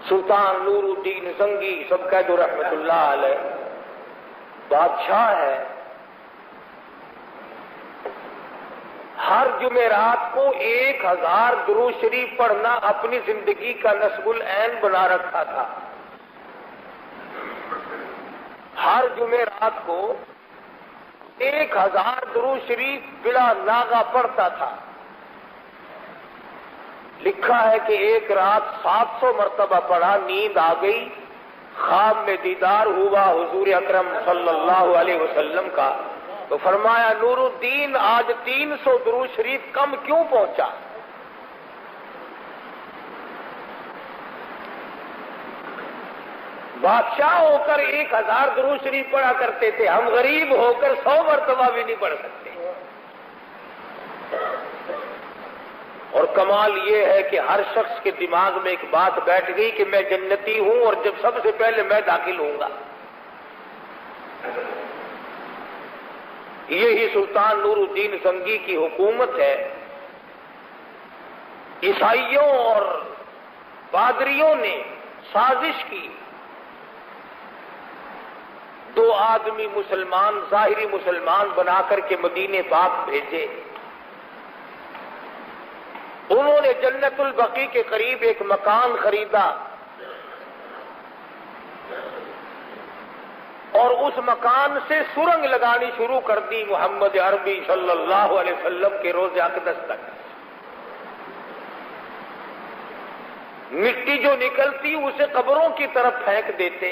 سلطان نور الدین زنگی سب کہہ دو رحمت اللہ علیہ بادشاہ ہے. ہر جمعرات کو 1000 درود شریف پڑھنا اپنی زندگی کا نصب العین بنا رکھا تھا. ہر جمعرات کو 1000 درود شریف بلا ناغہ پڑھتا تھا. لکھا ہے کہ ایک رات 700 مرتبہ پڑھا، نیند آ گئی، خواب میں دیدار ہوا حضور اکرم صلی اللہ علیہ وسلم کا، تو فرمایا نور الدین آج 300 درود شریف کم کیوں پہنچا؟ بادشاہ ہو کر 1000 درود شریف پڑھا کرتے تھے، ہم غریب ہو کر 100 مرتبہ بھی نہیں پڑھ سکتے. اور کمال یہ ہے کہ ہر شخص کے دماغ میں ایک بات بیٹھ گئی کہ میں جنتی ہوں اور جب سب سے پہلے میں داخل ہوں گا. یہی سلطان نور الدین زنگی کی حکومت ہے. عیسائیوں اور پادریوں نے سازش کی، 2 آدمی مسلمان ظاہری مسلمان بنا کر کے مدینے پاک بھیجے. انہوں نے جنت البقیع کے قریب ایک مکان خریدا اور اس مکان سے سرنگ لگانی شروع کر دی محمد عربی صلی اللہ علیہ وسلم کے روضہ اقدس تک. مٹی جو نکلتی اسے قبروں کی طرف پھینک دیتے.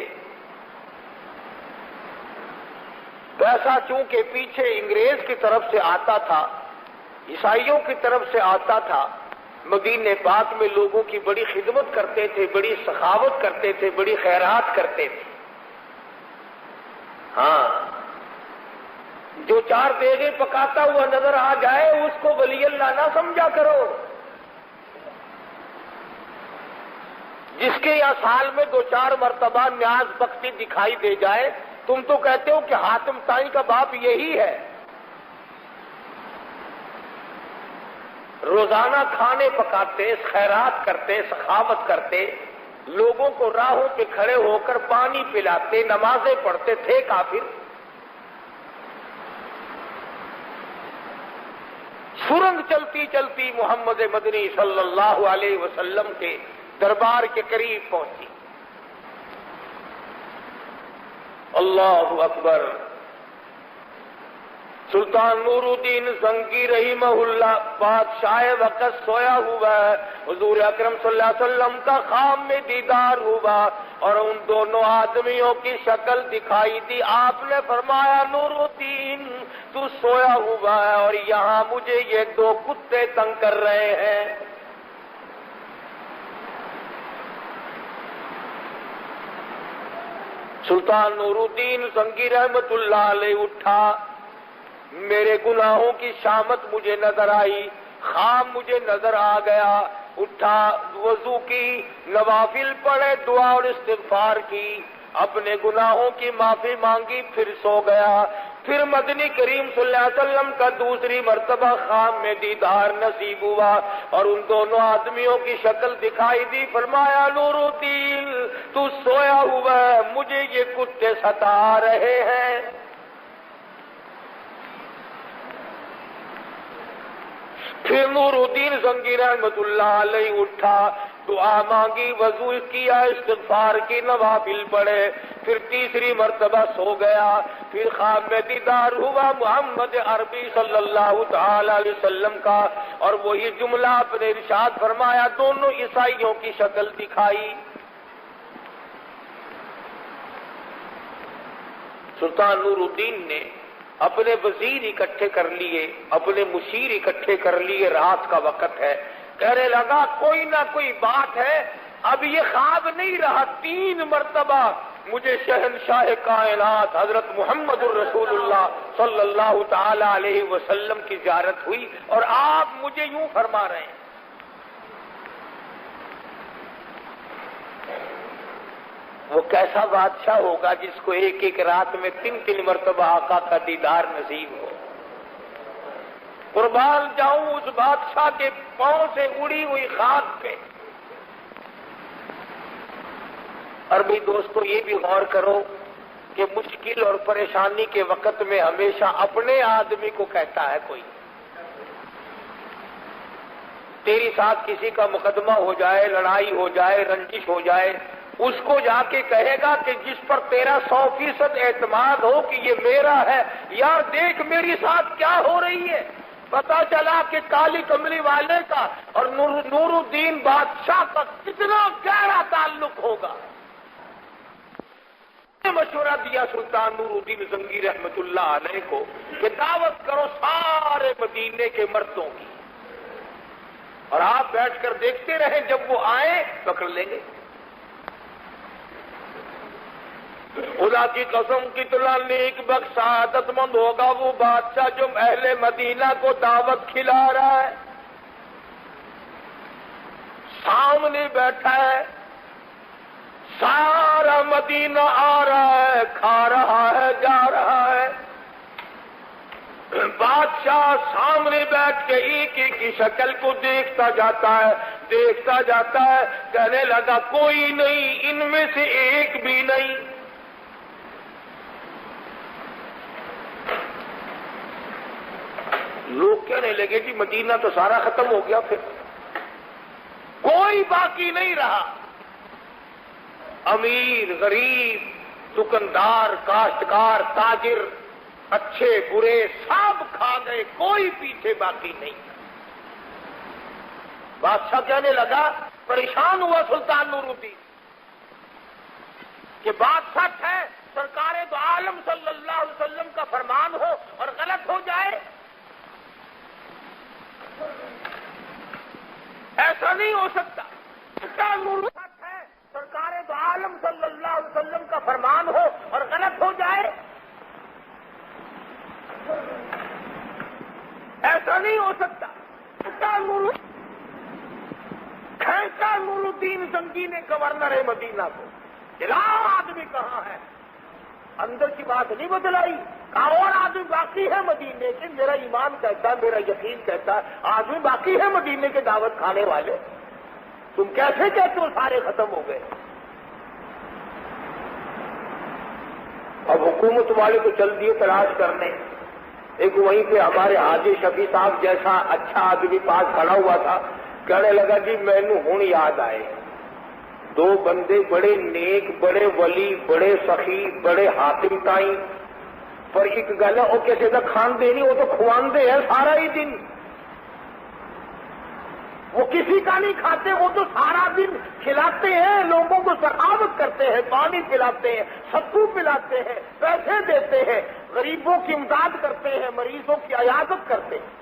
پیسہ چونکہ پیچھے انگریز کی طرف سے آتا تھا، عیسائیوں کی طرف سے آتا تھا، مدینے پاک میں لوگوں کی بڑی خدمت کرتے تھے، بڑی سخاوت کرتے تھے، بڑی خیرات کرتے تھے. ہاں، جو 4 دیگیں پکاتا ہوا نظر آ جائے اس کو ولی اللہ نہ سمجھا کرو. جس کے یا سال میں 2-4 مرتبہ نیاز بختی دکھائی دے جائے، تم تو کہتے ہو کہ حاتم طائی کا باپ یہی ہے. روزانہ کھانے پکاتے، خیرات کرتے، سخاوت کرتے، لوگوں کو راہوں پہ کھڑے ہو کر پانی پلاتے، نمازیں پڑھتے تھے کافر. سرنگ چلتی چلتی محمد مدنی صلی اللہ علیہ وسلم کے دربار کے قریب پہنچی. اللہ اکبر. سلطان نور الدین زنگی رحمہ اللہ بادشاہ وقت سویا ہوا ہے. حضور اکرم صلی اللہ علیہ وسلم کا خواب میں دیدار ہوا اور ان دونوں آدمیوں کی شکل دکھائی دی. آپ نے فرمایا نور الدین تو سویا ہوا ہے اور یہاں مجھے یہ 2 کتے تنگ کر رہے ہیں. سلطان نور الدین زنگی رحمت اللہ علیہ اٹھا. میرے گناہوں کی شامت مجھے نظر آئی، خواب مجھے نظر آ گیا. اٹھا، وضو کی، نوافل پڑھے، دعا اور استغفار کی، اپنے گناہوں کی معافی مانگی، پھر سو گیا. پھر مدنی کریم صلی اللہ علیہ وسلم کا دوسری مرتبہ خواب میں دیدار نصیب ہوا اور ان دونوں آدمیوں کی شکل دکھائی دی. فرمایا نور الدین تو سویا ہوا ہے، مجھے یہ کتے ستا رہے ہیں. پھر نور الدین زنگی رحمت اللہ علیہ اٹھا، دعا مانگی، وضو کیا، استغفار کی، نوافل پڑھے، پھر تیسری مرتبہ سو گیا. پھر خواب میں دیدار ہوا محمد عربی صلی اللہ تعالی علیہ وسلم کا اور وہی جملہ اپنے ارشاد فرمایا. دونوں عیسائیوں کی شکل دکھائی. سلطان نور الدین نے اپنے وزیر اکٹھے کر لیے، اپنے مشیر اکٹھے کر لیے. رات کا وقت ہے. کہنے لگا کوئی نہ کوئی بات ہے، اب یہ خواب نہیں رہا. 3 مرتبہ مجھے شہنشاہ کائنات حضرت محمد الرسول اللہ صلی اللہ تعالی علیہ وسلم کی زیارت ہوئی اور آپ مجھے یوں فرما رہے ہیں. وہ کیسا بادشاہ ہوگا جس کو ایک ایک رات میں 3 مرتبہ آقا کا دیدار نصیب ہو. قربان جاؤں اس بادشاہ کے پاؤں سے اڑی ہوئی خاک پہ. اور بھی دوستو یہ بھی غور کرو کہ مشکل اور پریشانی کے وقت میں ہمیشہ اپنے آدمی کو کہتا ہے کوئی. تیری ساتھ کسی کا مقدمہ ہو جائے، لڑائی ہو جائے، رنجش ہو جائے، اس کو جا کے کہے گا کہ جس پر تیرا 100% اعتماد ہو کہ یہ میرا ہے، یار دیکھ میری ساتھ کیا ہو رہی ہے. پتا چلا کہ کالی کملی والے کا اور نور الدین بادشاہ کا کتنا گہرا تعلق ہوگا. مشورہ دیا سلطان نور الدین زنگی رحمت اللہ علیہ کو کہ دعوت کرو سارے مدینے کے مردوں کی، اور آپ بیٹھ کر دیکھتے رہیں، جب وہ آئیں پکڑ لیں گے. خدا کی قسم کتنا نیک بخت سعادت مند ہوگا وہ بادشاہ جو اہل مدینہ کو دعوت کھلا رہا ہے، سامنے بیٹھا ہے، سارا مدینہ آ رہا ہے، کھا رہا ہے، جا رہا ہے. بادشاہ سامنے بیٹھ کے ایک ایک کی شکل کو دیکھتا جاتا ہے، دیکھتا جاتا ہے. کہنے لگا کوئی نہیں، ان میں سے ایک بھی نہیں. لوگ کہنے لگے کہ مدینہ تو سارا ختم ہو گیا، پھر کوئی باقی نہیں رہا. امیر غریب، دکاندار، کاشتکار، تاجر، اچھے برے سب کھا گئے، کوئی پیچھے باقی نہیں. بادشاہ کہنے لگا، پریشان ہوا سلطان نور الدین کہ بات سچ ہے، سرکار دو عالم صلی اللہ علیہ وسلم کا فرمان ہو اور غلط ہو جائے، ایسا نہیں ہو سکتا. سلطان نور سچ ہے، سرکار دو عالم صلی اللہ علیہ وسلم کا فرمان ہو اور غلط ہو جائے، ایسا نہیں ہو سکتا. کھینچا نور الدین زنگی نے گورنر مدینہ کو، جلاؤ آدمی کہاں ہے. اندر کی بات نہیں بدلائی، کہا اور آدمی باقی ہے مدینے کے، میرا ایمان کہتا ہے، میرا یقین کہتا ہے آدمی باقی ہے مدینے کے دعوت کھانے والے. تم کیسے کہتے ہو سارے ختم ہو گئے؟ اب حکومت والے تو چل دیے تلاش کرنے. ایک وہیں پہ ہمارے حاجی شفیع صاحب جیسا اچھا آدمی پاس کھڑا ہوا تھا، کہنے لگا جی مینوں ہن یاد آئے، دو بندے بڑے نیک، بڑے ولی، بڑے سخی، بڑے حاکم تائیں، پر ایک گل ہے وہ کسی کا کھاندے نہیں، وہ تو کھواندے ہیں سارا ہی دن. وہ کسی کا نہیں کھاتے، وہ تو سارا دن کھلاتے ہیں، لوگوں کو سخاوت کرتے ہیں، پانی پلاتے ہیں، ستو پلاتے ہیں، پیسے دیتے ہیں، غریبوں کی امداد کرتے ہیں، مریضوں کی عیادت کرتے ہیں.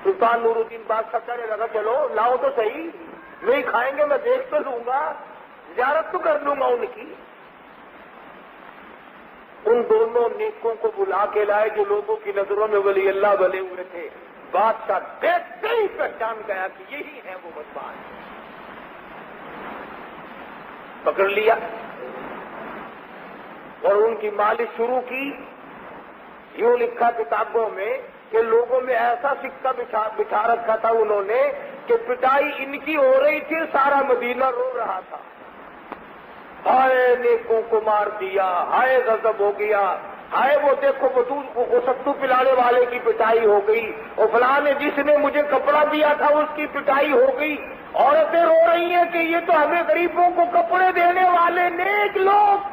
سلطان نور الدین بادشاہ کہنے لگا چلو لاؤ تو صحیح، وہی کھائیں گے، میں دیکھ تو لوں گا، زیارت تو کر لوں گا ان کی. ان دونوں نیکوں کو بلا کے لائے جو لوگوں کی نظروں میں ولی اللہ بنے ہوئے تھے. بادشاہ دیکھتے ہی پہچان گیا کہ یہی ہے وہ بدماش. پکڑ لیا اور ان کی مالش شروع کی. یوں لکھا کتابوں میں کہ لوگوں میں ایسا سکہ بچھا رکھا تھا انہوں نے کہ پٹائی ان کی ہو رہی تھی، سارا مدینہ رو رہا تھا. ہائے نیکوں کو مار دیا، ہائے غضب ہو گیا، ہائے وہ دیکھو وہ ستو پلانے والے کی پٹائی ہو گئی، اور فلاں نے جس نے مجھے کپڑا دیا تھا اس کی پٹائی ہو گئی. عورتیں رو رہی ہیں کہ یہ تو ہمیں غریبوں کو کپڑے دینے والے نیک لوگ.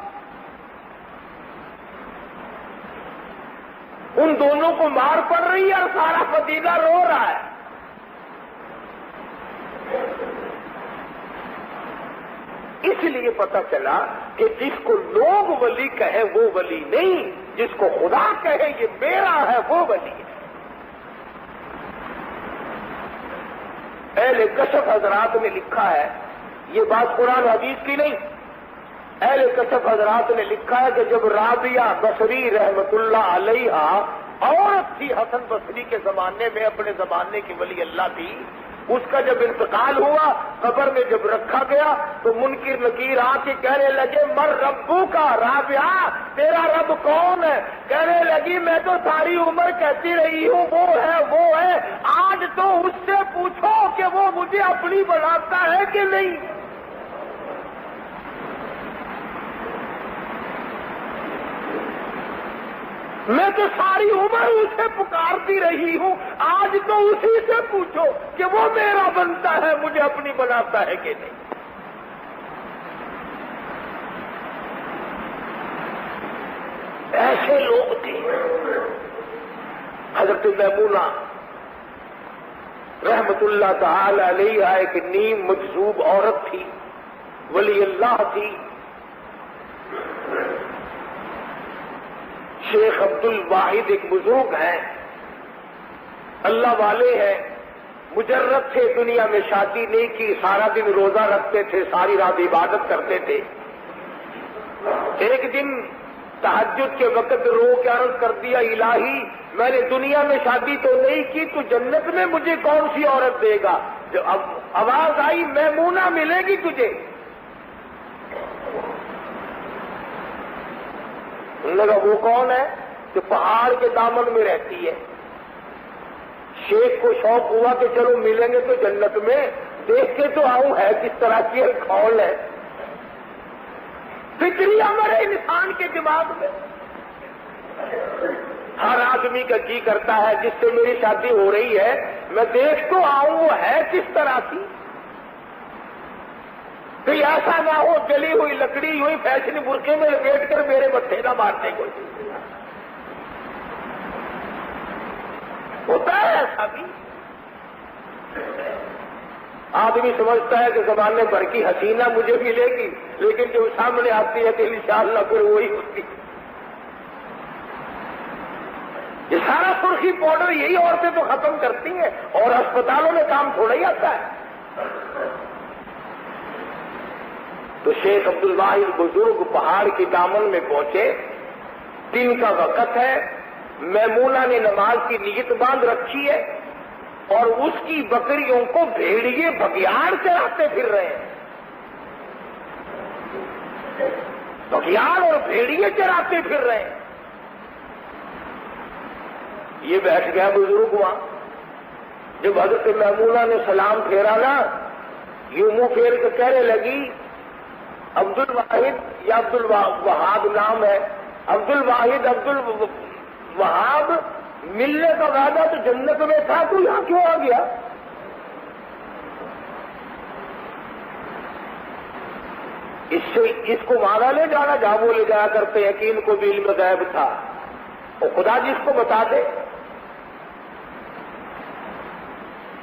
ان دونوں کو مار پڑ رہی ہے اور سارا مدینہ رو رہا ہے. اس لیے پتا چلا کہ جس کو لوگ ولی کہے وہ ولی نہیں، جس کو خدا کہے یہ میرا ہے وہ ولی ہے. اہل کشف حضرات نے لکھا ہے، یہ بات قرآن حدیث کی نہیں، اہل کشف حضرات نے لکھا ہے کہ جب رابعہ بصری رحمت اللہ علیہا عورت تھی حسن بصری کے زمانے میں، اپنے زمانے کی ولی اللہ تھی، اس کا جب انتقال ہوا قبر میں جب رکھا گیا تو منکر نکیر آ کے کہنے لگے مر ربو کا، رابعہ تیرا رب کون ہے؟ کہنے لگی میں تو ساری عمر کہتی رہی ہوں وہ ہے وہ ہے، آج تو اس سے پوچھو کہ وہ مجھے اپنی بناتا ہے کہ نہیں. میں تو ساری عمر اسے پکارتی رہی ہوں، آج تو اسی سے پوچھو کہ وہ میرا بنتا ہے، مجھے اپنی بناتا ہے کہ نہیں۔ ایسے لوگ تھے۔ حضرت میمونہ رحمت اللہ تعالی علیہ ایک نیم مجذوب عورت تھی، ولی اللہ تھی۔ شیخ عبد الواحد ایک بزرگ ہیں، اللہ والے ہیں، مجرد تھے، دنیا میں شادی نہیں کی، سارا دن روزہ رکھتے تھے، ساری رات عبادت کرتے تھے۔ ایک دن تہجد کے وقت رو کے عرض کر دیا، الہی میں نے دنیا میں شادی تو نہیں کی، تو جنت میں مجھے کون سی عورت دے گا؟ جو اب آواز آئی میمونہ ملے گی تجھے۔ انہوں نے کہا وہ کون ہے؟ جو پہاڑ کے دامن میں رہتی ہے۔ شیخ کو شوق ہوا کہ چلو ملیں گے تو جنت میں، دیکھ کے تو آؤں ہے کس طرح کی ہے، کون ہے۔ فطری امر ہے انسان کے دماغ میں، ہر آدمی کا جی کرتا ہے جس سے میری شادی ہو رہی ہے میں دیکھ تو آؤں وہ ہے کس طرح کی۔ تو ایسا نہ ہو جلی ہوئی لکڑی ہوئی فیشن برقعے میں لپیٹ کر میرے متھے نہ مارنے کو۔ ہوتا ہے ایسا بھی، آدمی سمجھتا ہے کہ زمانے بھر کی حسینہ مجھے ملے گی، لیکن جو سامنے آتی ہے کہ انشاءاللہ پھر وہی ہوتی۔ یہ سارا سرخی پاؤڈر یہی عورتیں تو ختم کرتی ہیں، اور اسپتالوں میں کام تھوڑا ہی آتا ہے۔ تو شیخ عبد الواحد بزرگ پہاڑ کی دامن میں پہنچے، دن کا وقت ہے، میمونہ نے نماز کی نیت باندھ رکھی ہے، اور اس کی بکریوں کو بھیڑیے بگیاڑ چراتے پھر رہے ہیں۔ بگیاڑ اور بھیڑیے چراتے پھر رہے ہیں۔ یہ بیٹھ گیا بزرگ وہاں۔ جب حضرت میمونہ نے سلام پھیرا نا، یوں منہ پھیر کے کہنے لگی، عبد الواحد یا عبد الوہاب نام ہے، عبد الواحد عبد الوہاب ملنے کا وعدہ تو جنت میں تھا، تو یہاں کیوں آ گیا؟ اس کو مانا لے جانا، جہاں وہ لے جایا کرتے ہیں کہ ان کو بھی علم غیب تھا، اور خدا جس کو بتا دے۔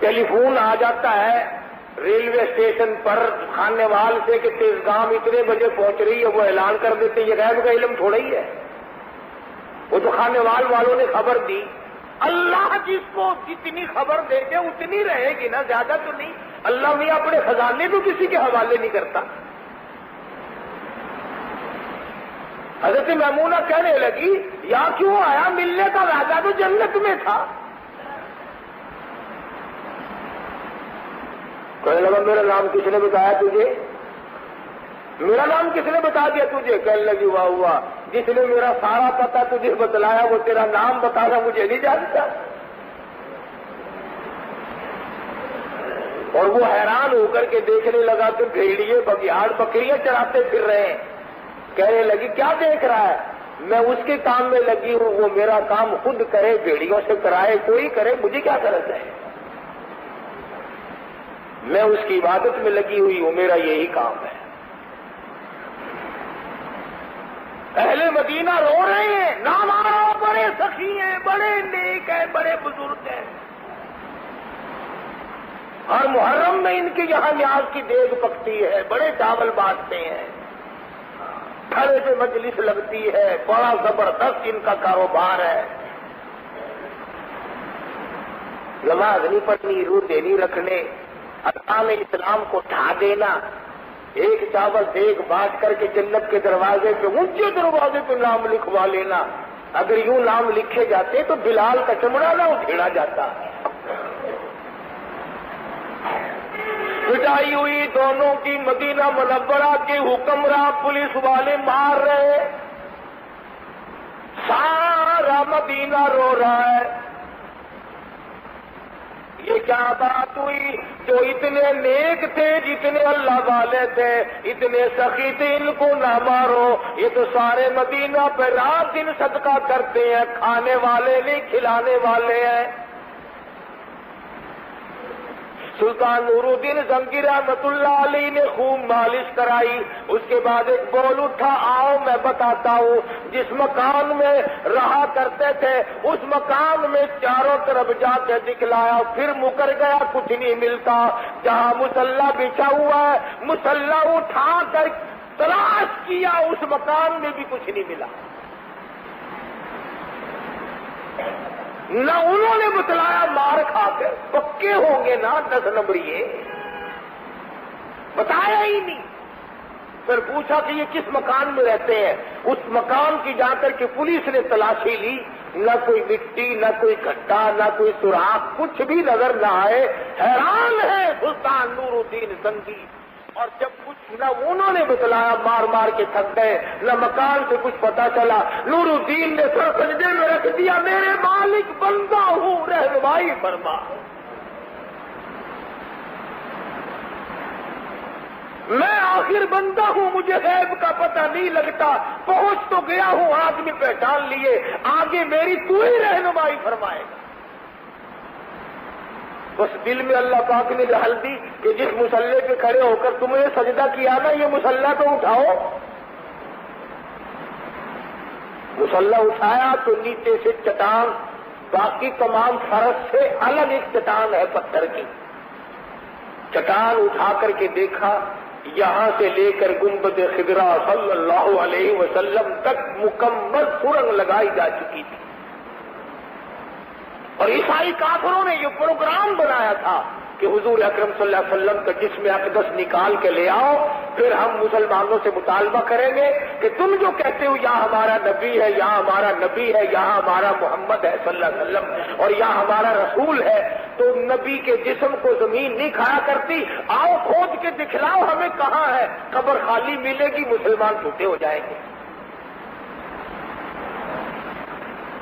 ٹیلی فون آ جاتا ہے ریلوے اسٹیشن پر کھانے وال سے کہ تیزگام اتنے بجے پہنچ رہی ہے، وہ اعلان کر دیتے ہیں، یہ غیب کا علم تھوڑا ہی ہے، وہ تو کھانے والوں نے خبر دی۔ اللہ جس کو جتنی خبر دے دے اتنی رہے گی نا، زیادہ تو نہیں۔ اللہ بھی اپنے خزانے تو کسی کے حوالے نہیں کرتا۔ حضرت میمونہ کہنے لگی، یا کیوں آیا؟ ملنے کا وعدہ تو جنت میں تھا۔ کہنے لگا میرا نام کس نے بتایا تجھے؟ میرا نام کس نے بتا دیا تجھے؟ کہنے لگی واہ واہ، جس نے میرا سارا پتہ تجھے بتلایا وہ تیرا نام بتانا مجھے نہیں جانتا۔ اور وہ حیران ہو کر کے دیکھنے لگا کہ بھیڑیے بگیاڑ بکریاں چراتے پھر رہے ہیں۔ کہنے لگی کیا دیکھ رہا ہے؟ میں اس کے کام میں لگی ہوں، وہ میرا کام خود کرے، بھیڑیوں سے کرائے، کوئی کرے، مجھے کیا غرض ہے؟ میں اس کی عبادت میں لگی ہوئی ہوں، میرا یہی کام ہے۔ اہل مدینہ رو رہے ہیں، نامارا بڑے سخی ہیں، بڑے نیک ہیں، بڑے بزرگ ہیں۔ ہر محرم میں ان کے یہاں نیاز کی دیگ پکتی ہے، بڑے چاول بانٹتے ہیں، کھڑے سے مجلس لگتی ہے، بڑا زبردست ان کا کاروبار ہے۔ نماز نہیں پڑھنی، روزے نہیں رکھنے، ارکان اسلام کو ڈھا دینا، ایک چاول دیگ بانٹ کر کے جنت کے دروازے پہ، اونچے دروازے پہ نام لکھوا لینا۔ اگر یوں نام لکھے جاتے تو بلال کا چمڑا نہ اکھیڑا جاتا۔ پٹائی ہوئی دونوں کی، مدینہ منورہ کے حکمراں پولیس والے مار رہے، سارا مدینہ رو رہا ہے۔ یہ کیا بات ہوئی؟ جو اتنے نیک تھے، جتنے اللہ والے تھے، اتنے سخی تھے، ان کو نہ مارو، یہ تو سارے مدینہ پہ رات دن صدقہ کرتے ہیں، کھانے والے نہیں کھلانے والے ہیں۔ سلطان نور الدین زنگی رحمت اللہ علیہ نے خوب مالش کرائی، اس کے بعد ایک بول اٹھا، آؤ میں بتاتا ہوں، جس مکان میں رہا کرتے تھے اس مکان میں چاروں طرف جا کے دکھلایا، پھر مکر گیا، کچھ نہیں ملتا۔ جہاں مصلی بچھا ہوا ہے مصلی اٹھا کر تلاش کیا، اس مکان میں بھی کچھ نہیں ملا۔ نہ انہوں نے بتلایا، مار کھا کر پکے ہوں گے نا 10 نمبریے، بتایا ہی نہیں۔ پھر پوچھا کہ یہ کس مکان میں رہتے ہیں، اس مکان کی جا کر کے پولیس نے تلاشی لی، نہ کوئی مٹی، نہ کوئی گھٹا، نہ کوئی سوراخ، کچھ بھی نظر نہ آئے۔ حیران ہے سلطان نور الدین زنگی، اور جب کچھ نہ انہوں نے بتلایا، مار مار کے تھک گئے، نہ مکان سے کچھ پتا چلا، نور الدین نے سر سجدے میں رکھ دیا، میرے مالک بندہ ہوں، رہنمائی فرما۔ میں آخر بندہ ہوں، مجھے غیب کا پتہ نہیں لگتا، پہنچ تو گیا ہوں، آدمی پہچان لیے، آگے میری تو ہی رہنمائی فرمائے گا۔ بس دل میں اللہ پاک نے ڈال دی کہ جس مصلی پہ کھڑے ہو کر تم نے سجدہ کیا نا، یہ مصلی تو اٹھاؤ۔ مصلی اٹھایا تو نیچے سے چٹان، باقی تمام فرش سے الگ ایک چٹان ہے پتھر کی۔ چٹان اٹھا کر کے دیکھا، یہاں سے لے کر گنبد خضرا صلی اللہ علیہ وسلم تک مکمل سرنگ لگائی جا چکی تھی، اور عیسائی کافروں نے یہ پروگرام بنایا تھا کہ حضور اکرم صلی اللہ علیہ وسلم کا جسم اقدس نکال کے لے آؤ، پھر ہم مسلمانوں سے مطالبہ کریں گے کہ تم جو کہتے ہو یہاں ہمارا نبی ہے، یہاں ہمارا نبی ہے، یہاں ہمارا محمد ہے صلی اللہ علیہ وسلم، اور یہاں ہمارا رسول ہے، تو نبی کے جسم کو زمین نہیں کھایا کرتی، آؤ کھود کے دکھلاؤ ہمیں کہاں ہے، قبر خالی ملے گی، مسلمان جھوٹے ہو جائیں گے۔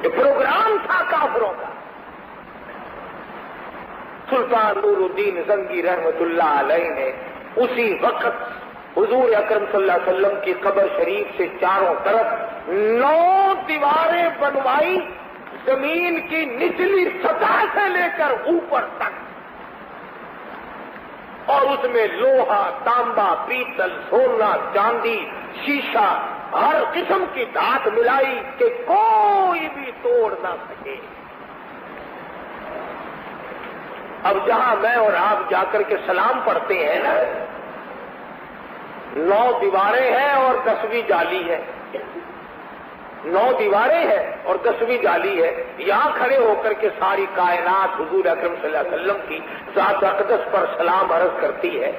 یہ پروگرام تھا کافروں کا۔ سلطان نور الدین زنگی رحمت اللہ علیہ نے اسی وقت حضور اکرم صلی اللہ علیہ وسلم کی قبر شریف سے چاروں طرف 9 دیواریں بنوائی، زمین کی نچلی سطح سے لے کر اوپر تک، اور اس میں لوہا، تانبا، پیتل، سونا، چاندی، شیشہ، ہر قسم کی دھات ملائی کہ کوئی بھی توڑ نہ سکے۔ اب جہاں میں اور آپ جا کر کے سلام پڑھتے ہیں نا، 9 دیواریں ہیں اور 10ویں جالی ہے، 9 دیواریں ہیں اور 10ویں جالی ہے، یہاں کھڑے ہو کر کے ساری کائنات حضور اکرم صلی اللہ علیہ وسلم کی ذات اقدس پر سلام عرض کرتی ہے۔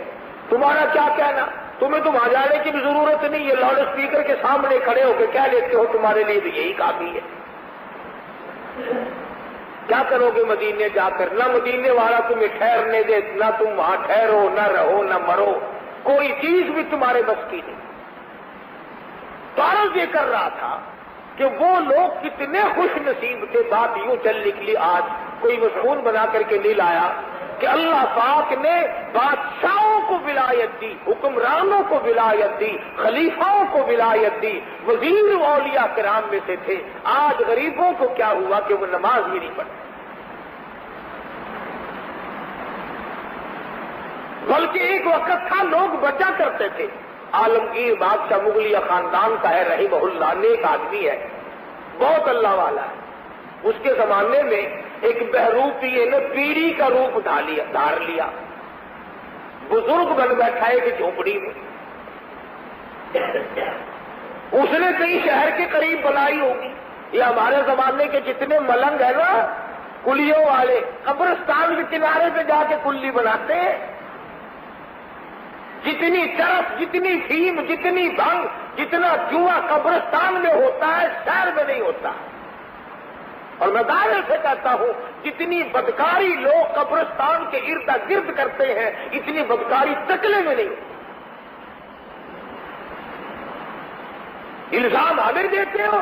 تمہارا کیا کہنا؟ تمہیں تو وہاں جانے کی بھی ضرورت نہیں، یہ لاؤڈ اسپیکر کے سامنے کھڑے ہو کے کہہ لیتے ہو، تمہارے لیے بھی یہی کافی ہے۔ کیا کرو گے مدینے جا کر؟ نہ مدینے والا تمہیں ٹھہرنے دے، نہ تم وہاں ٹھہرو، نہ رہو، نہ مرو، کوئی چیز بھی تمہارے بس کی نہیں۔ تو عرض یہ کر رہا تھا کہ وہ لوگ کتنے خوش نصیب تھے، بات یوں چل نکلی، آج کوئی مضمون بنا کر کے نہیں لایا کہ اللہ پاک نے بادشاہوں کو ولایت دی، حکمرانوں کو ولایت دی، خلیفاؤں کو ولایت دی، وزیر اولیاء کرام میں سے تھے۔ آج غریبوں کو کیا ہوا کہ وہ نماز بھی نہیں پڑھتے، بلکہ ایک وقت تھا لوگ بچا کرتے تھے۔ عالمگیر بادشاہ مغلیہ خاندان کا ہے رحمہ اللہ، نیک آدمی ہے، بہت اللہ والا ہے۔ اس کے زمانے میں ایک بہروپی نے پیری کا روپ دھار لیا، بزرگ بن بیٹھا ہے کہ جھونپڑی میں، اس نے کئی شہر کے قریب بنائی ہوگی۔ یہ ہمارے زمانے کے جتنے ملنگ ہیں نا، کلیوں والے، قبرستان کے کنارے پہ جا کے کلی بناتے ہیں۔ جتنی چرس، جتنی فیم، جتنی بھنگ، جتنا جوا قبرستان میں ہوتا ہے شہر میں نہیں ہوتا۔ اور میں دعوے سے کہتا ہوں جتنی بدکاری لوگ قبرستان کے ارد گرد کرتے ہیں، اتنی بدکاری تکلے میں نہیں ہوتی۔ الزام ہمیں دیتے ہو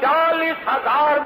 40,000